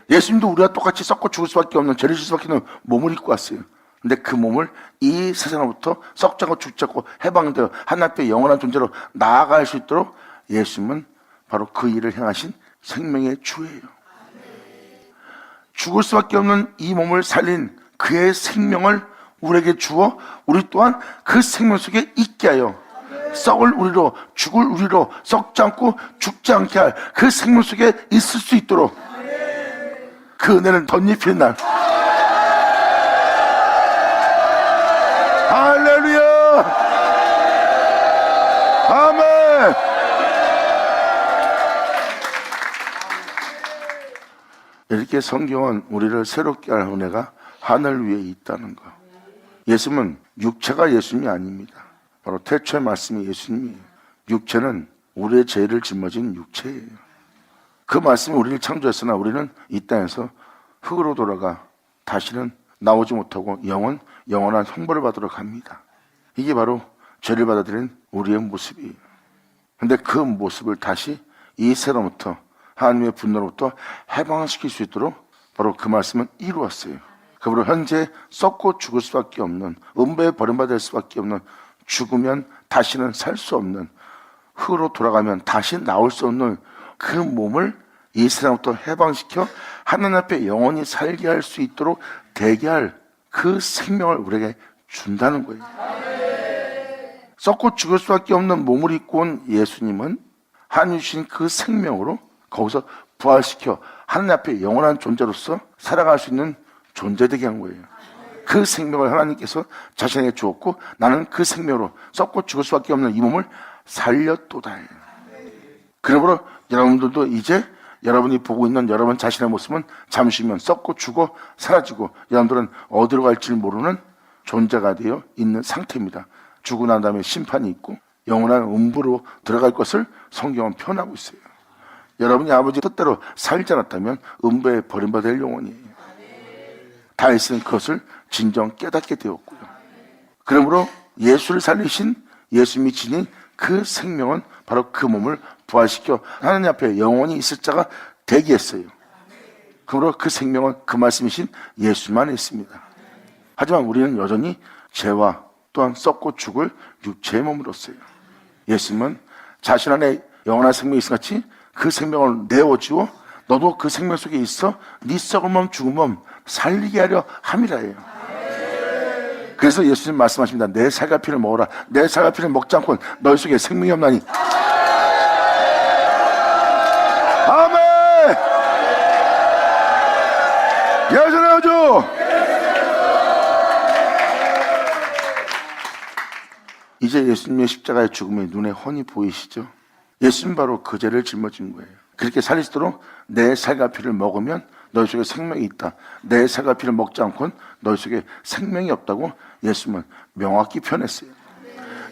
예수님도 우리와 똑같이 썩고 죽을 수밖에 없는 죄를 질 수밖에 없는 몸을 입고 왔어요. 근데 그 몸을 이 세상으로부터 썩지 않고 죽지 않고 해방되어 하나님 앞에 영원한 존재로 나아갈 수 있도록 예수님은 바로 그 일을 행하신 생명의 주예요. 죽을 수밖에 없는 이 몸을 살린 그의 생명을 우리에게 주어 우리 또한 그 생명 속에 있게 하여 썩을 우리로 죽을 우리로 썩지 않고 죽지 않게 할 그 생명 속에 있을 수 있도록 그 은혜는 덧입히는 날. 할렐루야! 아멘! 이렇게 성경은 우리를 새롭게 할 은혜가 하늘 위에 있다는 거. 예수님은 육체가 예수님이 아닙니다. 바로 태초의 말씀이 예수님이에요. 육체는 우리의 죄를 짊어진 육체예요. 그 말씀이 우리를 창조했으나 우리는 이 땅에서 흙으로 돌아가 다시는 나오지 못하고 영원한 형벌을 받으러 갑니다. 이게 바로 죄를 받아들인 우리의 모습이에요. 그런데 그 모습을 다시 이 세로부터 하나님의 분노로부터 해방시킬 수 있도록 바로 그 말씀은 이루었어요. 그러므로 현재 썩고 죽을 수밖에 없는 음부에 버림받을 수밖에 없는 죽으면 다시는 살 수 없는 흙으로 돌아가면 다시 나올 수 없는 그 몸을 이 세상부터 해방시켜 하나님 앞에 영원히 살게 할 수 있도록 되게 할 그 생명을 우리에게 준다는 거예요. 썩고 죽을 수밖에 없는 몸을 입고 온 예수님은 하나님 주신 그 생명으로 거기서 부활시켜 하나님 앞에 영원한 존재로서 살아갈 수 있는 존재 되게 한 거예요. 그 생명을 하나님께서 자신에게 주었고 나는 그 생명으로 썩고 죽을 수밖에 없는 이 몸을 살렸도다. 그러므로 여러분들도 이제 여러분이 보고 있는 여러분 자신의 모습은 잠시면 썩고 죽어 사라지고 여러분들은 어디로 갈지 모르는 존재가 되어 있는 상태입니다. 죽고 난 다음에 심판이 있고 영원한 음부로 들어갈 것을 성경은 표현하고 있어요. 여러분이 아버지 뜻대로 살지 않았다면 음부에 버림받을 영혼이에요. 다윗은 그것을 진정 깨닫게 되었고요. 그러므로 예수를 살리신 예수님이 지닌 그 생명은 바로 그 몸을 부활시켜 하나님 앞에 영원히 있을 자가 대기했어요. 그러므로 그 생명은 그 말씀이신 예수만 있습니다. 하지만 우리는 여전히 죄와 또한 썩고 죽을 육체의 몸으로서요. 예수님은 자신 안에 영원한 생명이 있음 같이 그 생명을 내어주어 너도 그 생명 속에 있어 네 썩을 몸 죽은 몸 살리게 하려 함이라예요. 그래서 예수님 말씀하십니다. 내 살과 피를 먹어라. 내 살과 피를 먹지 않고는 너희 속에 생명이 없나니. 아멘. 예수님 이제 예수님의 십자가의 죽음이 눈에 훤히 보이시죠? 예수님 바로 그 죄를 짊어진 거예요. 그렇게 살리시도록 내 살과 피를 먹으면 너희 속에 생명이 있다. 내 살과 피를 먹지 않고는 너희 속에 생명이 없다고 예수님은 명확히 표현했어요.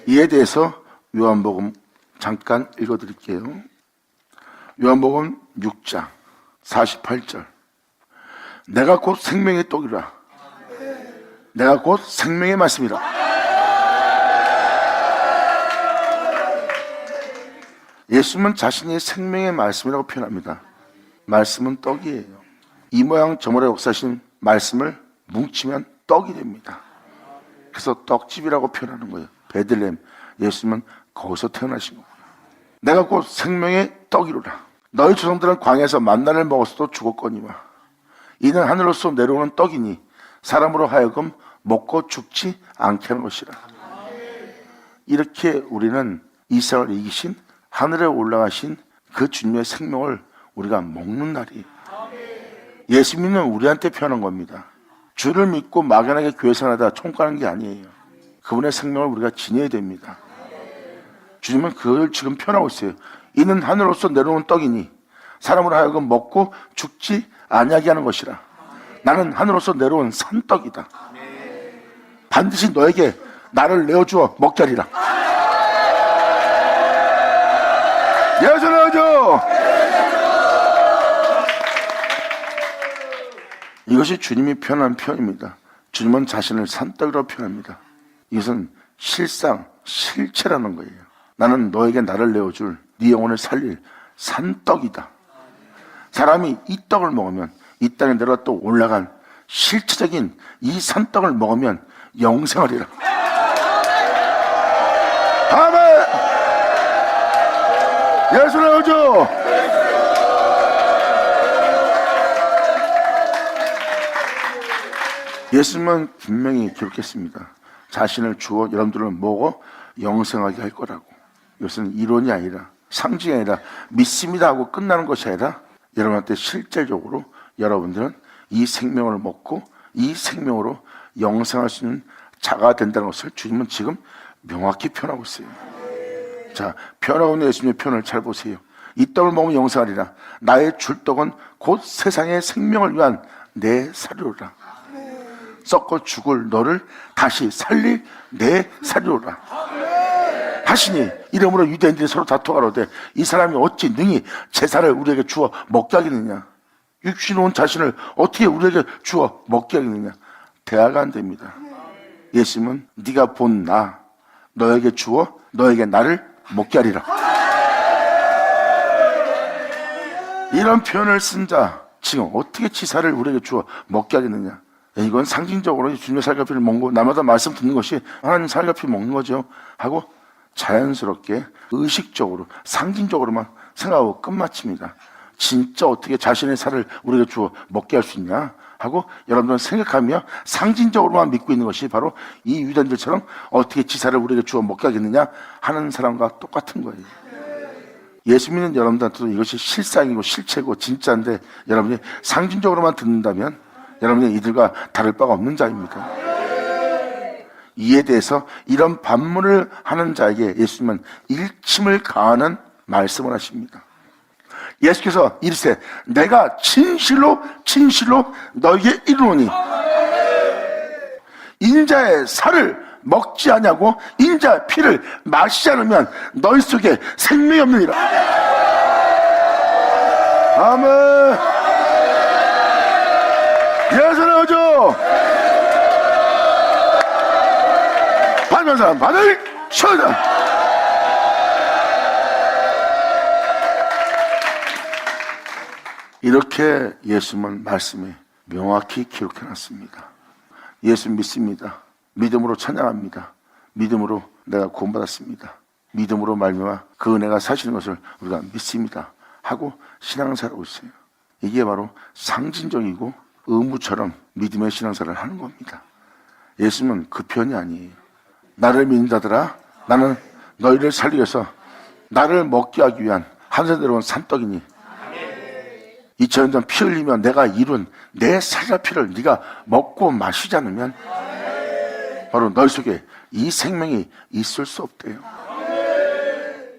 이에 대해서 요한복음 잠깐 읽어드릴게요. 요한복음 6장 48절. 내가 곧 생명의 떡이라. 내가 곧 생명의 말씀이라. 예수님은 자신이 생명의 말씀이라고 표현합니다. 말씀은 떡이에요. 이 모양 저 모양 역사하신 말씀을 뭉치면 떡이 됩니다. 그래서 떡집이라고 표현하는 거예요. 베들레헴. 예수님은 거기서 태어나신 거예요. 내가 곧 생명의 떡이로라. 너희 조상들은 광야에서 만나를 먹었어도 죽었거니와 이는 하늘로서 내려오는 떡이니 사람으로 하여금 먹고 죽지 않게 하는 것이라. 이렇게 우리는 이 세상을 이기신 하늘에 올라가신 그 주님의 생명을 우리가 먹는 날이에요. 예수 믿는 우리한테 표현한 겁니다. 주를 믿고 막연하게 교회 생활하다 총괄하는 게 아니에요. 그분의 생명을 우리가 지녀야 됩니다. 주님은 그걸 지금 표현하고 있어요. 이는 하늘로서 내려오는 떡이니 사람으로 하여금 먹고 죽지 아니하게 하는 것이라. 나는 하늘로서 내려온 산떡이다. 반드시 너에게 나를 내어주어 먹게 하리라. 예수님이죠. 이것이 주님이 표현한 표현입니다. 주님은 자신을 산떡이라고 표현합니다. 이것은 실상, 실체라는 거예요. 나는 너에게 나를 내어줄 네 영혼을 살릴 산떡이다. 사람이 이 떡을 먹으면 이 땅에 내려가 또 올라간 실체적인 이 산떡을 먹으면 영생하리라. 아멘. 예수 나오죠. 예수님은 분명히 기록했습니다. 자신을 주어 여러분들을 먹어 영생하게 할 거라고. 이것은 이론이 아니라 상징이 아니라 믿습니다 하고 끝나는 것이 아니라 여러분한테 실제적으로 여러분들은 이 생명을 먹고 이 생명으로 영생할 수 있는 자가 된다는 것을 주님은 지금 명확히 표현하고 있어요. 자, 표현하고 있는 예수님의 표현을 잘 보세요. 이 떡을 먹으면 영생하리라. 나의 줄 떡은 곧 세상의 생명을 위한 내 사료라. 썩고 죽을 너를 다시 살릴 내 사료라 하시니 이러므로 유대인들이 서로 다투가로되 이 사람이 어찌 능히 제사를 우리에게 주어 먹게 하겠느냐. 육신 온 자신을 어떻게 우리에게 주어 먹게 하겠느냐. 대화가 안 됩니다. 예수님은 네가 본 나 너에게 주어 너에게 나를 먹게 하리라. 이런 표현을 쓴 자 지금 어떻게 지사를 우리에게 주어 먹게 하겠느냐. 이건 상징적으로 주님의 살갑이를 먹고 날마다 말씀 듣는 것이 하나님 살갑이 먹는 거죠 하고 자연스럽게 의식적으로 상징적으로만 생각하고 끝마칩니다. 진짜 어떻게 자신의 살을 우리에게 주어 먹게 할 수 있냐 하고 여러분들은 생각하며 상징적으로만 믿고 있는 것이 바로 이 유대인들처럼 어떻게 지사를 우리에게 주어 먹게 하겠느냐 하는 사람과 똑같은 거예요. 예수 믿는 여러분들한테도 이것이 실상이고 실체고 진짜인데 여러분이 상징적으로만 듣는다면 여러분이 이들과 다를 바가 없는 자입니다. 이에 대해서 이런 반문을 하는 자에게 예수님은 일침을 가하는 말씀을 하십니다. 예수께서 이르시되 내가 진실로 진실로 너에게 이르노니 인자의 살을 먹지 아니하고 인자의 피를 마시지 않으면 너희 속에 생명이 없느니라. 아멘. 예수 나오죠. 받는 사람 받을 쳐다. 이렇게 예수님은 말씀에 명확히 기록해놨습니다. 예수 믿습니다. 믿음으로 찬양합니다. 믿음으로 내가 구원받았습니다. 믿음으로 말미암아 그 은혜가 사시는 것을 우리가 믿습니다 하고 신앙생활을 하고 있어요. 이게 바로 상징적이고 의무처럼 믿음의 신앙생활을 하는 겁니다. 예수님은 그 편이 아니에요. 나를 믿는 자들아, 나는 너희를 살리기 위해서 나를 먹게 하기 위한 하늘에서 내려온 산떡이니 2000년 전 피 흘리며 내가 이룬 내 살과 피를 네가 먹고 마시지 않으면 바로 너희 속에 이 생명이 있을 수 없대요.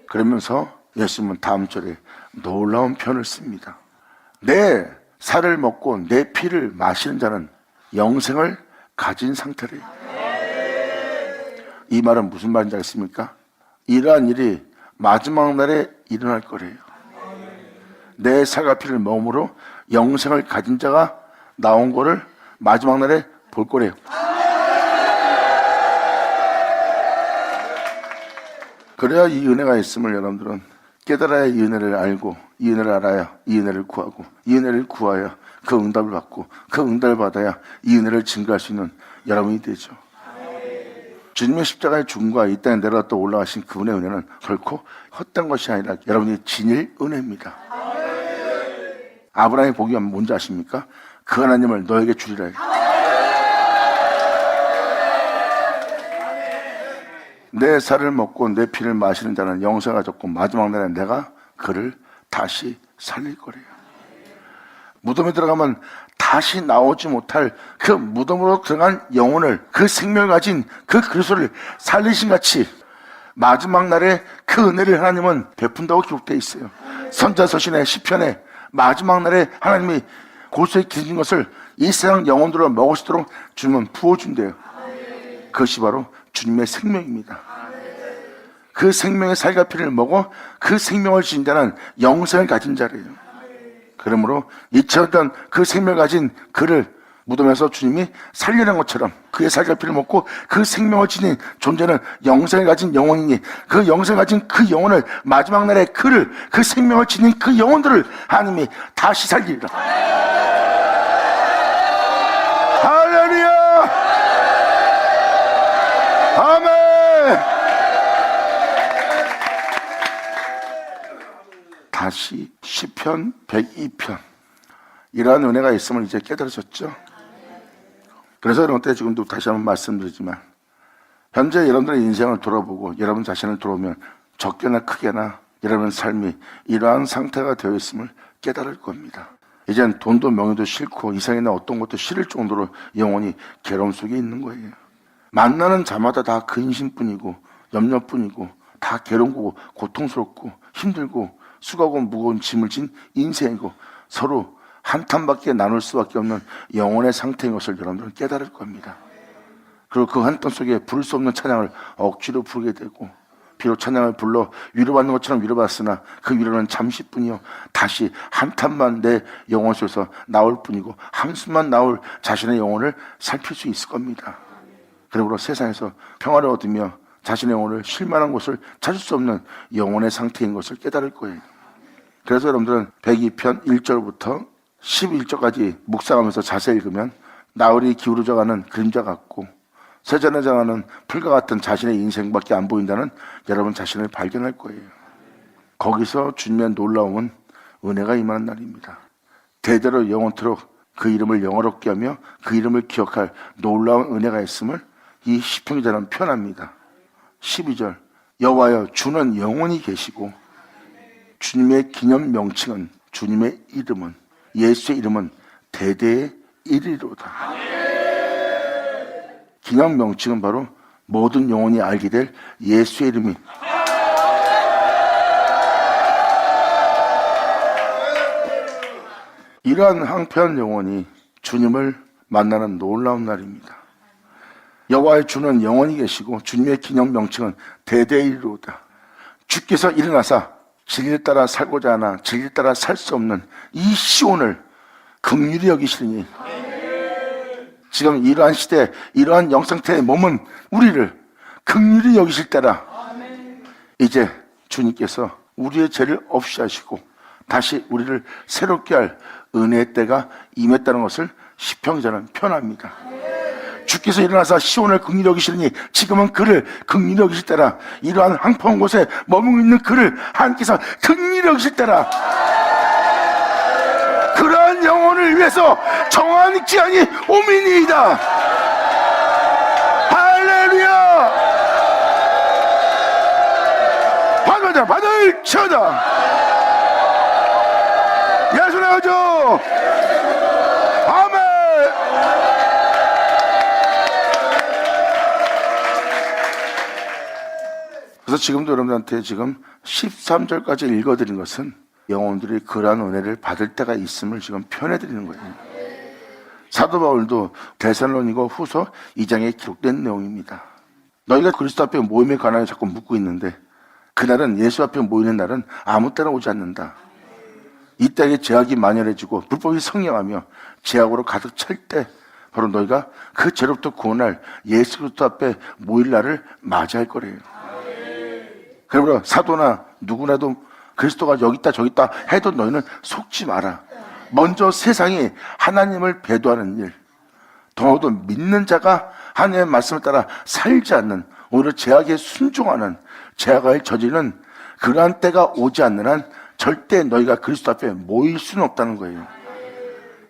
그러면서 예수님은 다음 절에 놀라운 표현을 씁니다. 내 살을 먹고 내 피를 마시는 자는 영생을 가진 상태래요. 이 말은 무슨 말인지 아십니까? 이러한 일이 마지막 날에 일어날 거래요. 내 살과 피를 먹음으로 영생을 가진 자가 나온 거를 마지막 날에 볼 거래요. 그래야 이 은혜가 있음을 여러분들은 깨달아야 이 은혜를 알고, 이 은혜를 알아야 이 은혜를 구하고, 이 은혜를 구하여 그 응답을 받고, 그 응답을 받아야 이 은혜를 증거할 수 있는 여러분이 되죠. 주님의 십자가의 죽음과 이 땅에 내려갔다 올라가신 그분의 은혜는 결코 헛된 것이 아니라 여러분이 진일 은혜입니다. 아브라함의 복이 뭔지 아십니까? 그 하나님을 너에게 주리라. 내 살을 먹고 내 피를 마시는 자는 영생을 가졌고 마지막 날에 내가 그를 다시 살릴 거래요. 무덤에 들어가면 다시 나오지 못할 그 무덤으로 들어간 영혼을, 그 생명을 가진 그 그리스도를 살리신 같이 마지막 날에 그 은혜를 하나님은 베푼다고 기록되어 있어요. 선자서신의 시편에 마지막 날에 하나님이 골수에 기진 것을 이 세상 영혼들로 먹을 수 있도록 주님은 부어준대요. 그것이 바로 주님의 생명입니다. 그 생명의 살과 피를 먹어 그 생명을 지닌 자는 영생을 가진 자래요. 그러므로 2000년 전 그 생명을 가진 그를 무덤에서 주님이 살리는 것처럼 그의 살과 피를 먹고 그 생명을 지닌 존재는 영생을 가진 영혼이니 그 영생을 가진 그 영혼을 마지막 날에 그를, 그 생명을 지닌 그 영혼들을 하나님이 다시 살리리라. 할렐루야! 아멘! 다시 시편 102편 이러한 은혜가 있음을 이제 깨달으셨죠? 그래서 여러분께 지금도 다시 한번 말씀드리지만 현재 여러분들의 인생을 돌아보고 여러분 자신을 돌아보면 적게나 크게나 여러분 삶이 이러한 상태가 되어 있음을 깨달을 겁니다. 이젠 돈도 명예도 싫고 이상이나 어떤 것도 싫을 정도로 영혼이 괴로움 속에 있는 거예요. 만나는 자마다 다 근심뿐이고 염려뿐이고 다 괴롭고 고통스럽고 힘들고 수고하고 무거운 짐을 진 인생이고 서로 한탄밖에 나눌 수밖에 없는 영혼의 상태인 것을 여러분들은 깨달을 겁니다. 그리고 그 한탄 속에 부를 수 없는 찬양을 억지로 부르게 되고 비록 찬양을 불러 위로받는 것처럼 위로받았으나 그 위로는 잠시뿐이요 다시 한탄만 내 영혼 속에서 나올 뿐이고 한숨만 나올 자신의 영혼을 살필 수 있을 겁니다. 그러므로 세상에서 평화를 얻으며 자신의 영혼을 쉴만한 곳을 찾을 수 없는 영혼의 상태인 것을 깨달을 거예요. 그래서 여러분들은 102편 1절부터 11절까지 묵상하면서 자세히 읽으면 나흘이 기울어져가는 그림자 같고 세잔해져가는 풀과 같은 자신의 인생밖에 안 보인다는 여러분 자신을 발견할 거예요. 거기서 주님의 놀라움은 은혜가 임하는 날입니다. 대대로 영원토록 그 이름을 영화롭게 하며 그 이름을 기억할 놀라운 은혜가 있음을 이 시편기자는 표현합니다. 12절 여호와여 주는 영원히 계시고 주님의 기념 명칭은 주님의 이름은 예수의 이름은 대대의 일이로다. 기념 명칭은 바로 모든 영혼이 알게 될 예수의 이름이 이러한 한편 영혼이 주님을 만나는 놀라운 날입니다. 여호와의 주는 영원히 계시고 주님의 기념 명칭은 대대의 일이로다. 주께서 일어나사 진리를 따라 살고자 하나 진리를 따라 살 수 없는 이 시온을 긍휼히 여기시니 지금 이러한 시대 이러한 영상태에 머문 우리를 긍휼히 여기실 때라 이제 주님께서 우리의 죄를 없이 하시고 다시 우리를 새롭게 할 은혜의 때가 임했다는 것을 시편기자는 표현합니다. 주께서 일어나서 시온을 긍휼히 여기시니 지금은 그를 긍휼히 여기실 때라. 이러한 황폐한 곳에 머무고 있는 그를 하나님께서 긍휼히 여기실 때라. 그러한 영혼을 위해서 정한 기한이 오미니이다. 할렐루야. 받아자 받을 쳐다. 예수나죠. 아멘. 그래서 지금도 여러분들한테 지금 13절까지 읽어드린 것은 영혼들이 그러한 은혜를 받을 때가 있음을 지금 표현해드리는 거예요. 사도 바울도 데살로니가 후서 2장에 기록된 내용입니다. 너희가 그리스도 앞에 모임에 관하여 자꾸 묻고 있는데 그날은 예수 앞에 모이는 날은 아무 때나 오지 않는다. 이 땅에 죄악이 만연해지고 불법이 성령하며 죄악으로 가득 찰 때 바로 너희가 그 죄로부터 구원할 예수 그리스도 앞에 모일 날을 맞이할 거래요. 그러므로 사도나 누구나도 그리스도가 여기 있다 저기 있다 해도 너희는 속지 마라. 먼저 세상이 하나님을 배도하는 일, 더워도 믿는 자가 하나님의 말씀을 따라 살지 않는, 오히려 죄악에 순종하는, 죄악을 저지르는 그러한 때가 오지 않는 한 절대 너희가 그리스도 앞에 모일 수는 없다는 거예요.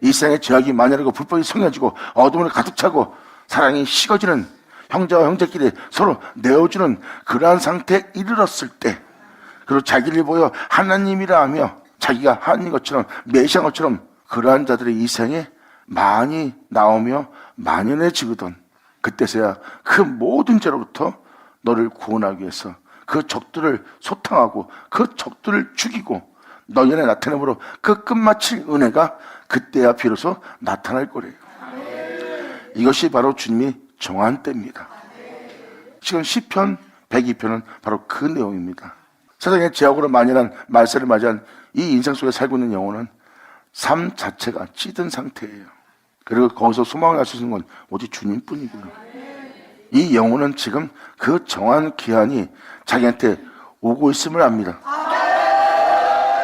이 세상에 죄악이 만연하고 불법이 성해지고 어둠을 가득 차고 사랑이 식어지는, 형제와 형제끼리 서로 내어주는 그러한 상태에 이르렀을 때, 그리고 자기를 보여 하나님이라 하며 자기가 하나님 것처럼 메시아 것처럼 그러한 자들이 이 세상에 많이 나오며 만연해지거든. 그때서야 그 모든 죄로부터 너를 구원하기 위해서 그 적들을 소탕하고 그 적들을 죽이고 너희 안에 나타내므로 그 끝마칠 은혜가 그때야 비로소 나타날 거래요. 이것이 바로 주님이 정한 때입니다. 지금 시편 102편은 바로 그 내용입니다. 세상의 죄악으로 만연한 말세를 맞이한 이 인생 속에 살고 있는 영혼은 삶 자체가 찌든 상태예요. 그리고 거기서 소망을 할 수 있는 건 오직 주님뿐이고요. 이 영혼은 지금 그 정한 기한이 자기한테 오고 있음을 압니다.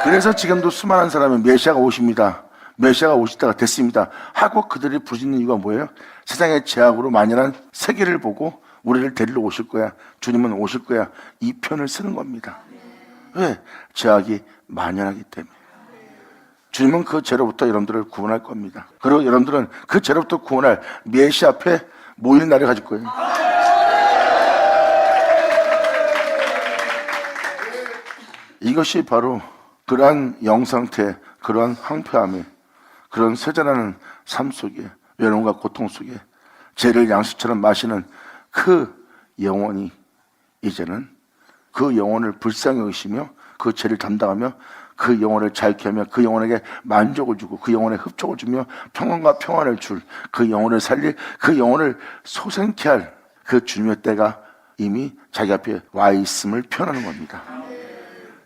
그래서 지금도 수많은 사람이 메시아가 오십니다, 메시아가 오실 때가 됐습니다 하고 그들이 부르짖는 이유가 뭐예요? 세상의 죄악으로 만연한 세계를 보고 우리를 데리러 오실 거야, 주님은 오실 거야, 이 편을 쓰는 겁니다. 왜? 죄악이 만연하기 때문에. 주님은 그 죄로부터 여러분들을 구원할 겁니다. 그리고 여러분들은 그 죄로부터 구원할 메시아 앞에 모일 날을 가질 거예요. 이것이 바로 그러한 영상태, 그러한 황폐함에, 그런 쇠잔하는 삶 속에, 외로움과 고통 속에 죄를 양식처럼 마시는 그 영혼이 이제는 그 영혼을 불쌍히 여기시며 그 죄를 담당하며 그 영혼을 자유케 하며 그 영혼에게 만족을 주고 그 영혼에 흡족을 주며 평안과 평안을 줄, 그 영혼을 살릴, 그 영혼을 소생케 할 그 주님의 때가 이미 자기 앞에 와 있음을 표현하는 겁니다.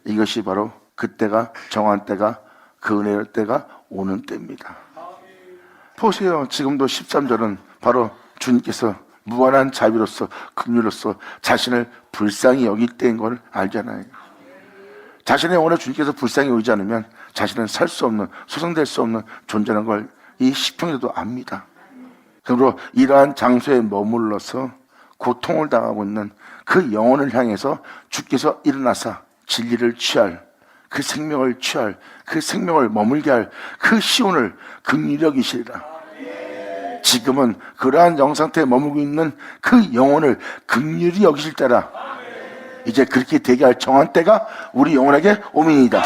이것이 바로 그때가 정한 때가, 그 은혜의 때가 오는 때입니다. 보세요. 지금도 13절은 바로 주님께서 무한한 자비로서 긍휼로서 자신을 불쌍히 여길 때인 걸 알잖아요. 자신의 영혼을 주님께서 불쌍히 여기지 않으면 자신은 살 수 없는, 소생될 수 없는 존재라는 걸 이 시편에도 압니다. 그러므로 이러한 장소에 머물러서 고통을 당하고 있는 그 영혼을 향해서 주께서 일어나사 진리를 취할, 그 생명을 취할, 그 생명을 머물게 할 그 시온을 긍휼히 여기시리라. 지금은 그러한 영상태에 머물고 있는 그 영혼을 긍휼히 여기실 때라. 이제 그렇게 되게 할 정한 때가 우리 영혼에게 오민이다.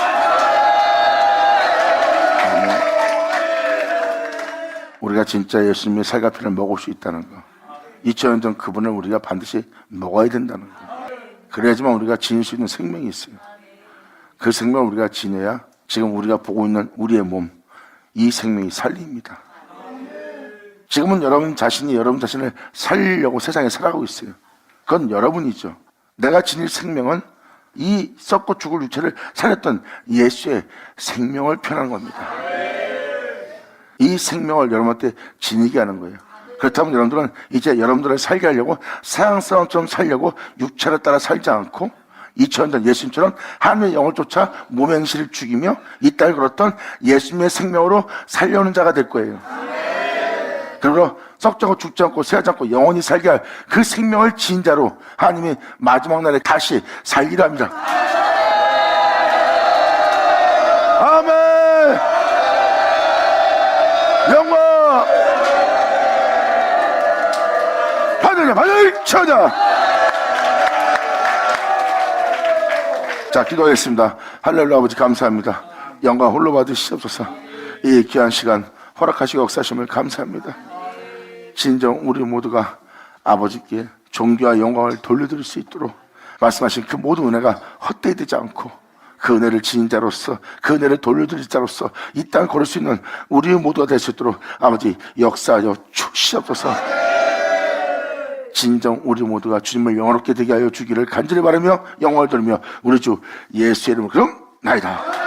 우리가 진짜 예수님의 살갑이를 먹을 수 있다는 거, 2000년 전 그분을 우리가 반드시 먹어야 된다는 거, 그래야지만 우리가 지닐 수 있는 생명이 있어요. 그 생명을 우리가 지녀야 지금 우리가 보고 있는 우리의 몸, 이 생명이 살립니다. 지금은 여러분 자신이 여러분 자신을 살리려고 세상에 살아가고 있어요. 그건 여러분이죠. 내가 지닐 생명은 이 썩고 죽을 육체를 살렸던 예수의 생명을 표현하는 겁니다. 이 생명을 여러분한테 지니게 하는 거예요. 그렇다면 여러분들은 이제 여러분들을 살게 하려고 사양스러움처럼 살려고 육체를 따라 살지 않고 2000년 전 예수님처럼 하나님의 영을 쫓아 모맹시를 죽이며 이 땅을 걸었던 예수님의 생명으로 살려오는 자가 될 거예요. 그러므로 썩지 않고 죽지 않고 새하지 않고 영원히 살게 할 그 생명을 지닌 자로 하나님이 마지막 날에 다시 살리라 합니다. 아멘. 영광 받으려 받으려 쳐자. 자, 기도하겠습니다. 할렐루야. 아버지 감사합니다. 영광 홀로 받으시옵소서. 이 귀한 시간 허락하시고 역사하심을 감사합니다. 진정 우리 모두가 아버지께 존귀와 영광을 돌려드릴 수 있도록 말씀하신 그 모든 은혜가 헛되이 되지 않고 그 은혜를 지닌 자로서 그 은혜를 돌려드릴 자로서 이 땅을 걸을 수 있는 우리 모두가 될 수 있도록 아버지 역사하여 주시옵소서. 진정 우리 모두가 주님을 영원롭게 되게 하여 주기를 간절히 바라며 영광을 돌리며 우리 주 예수의 이름으로 그럼 나이다.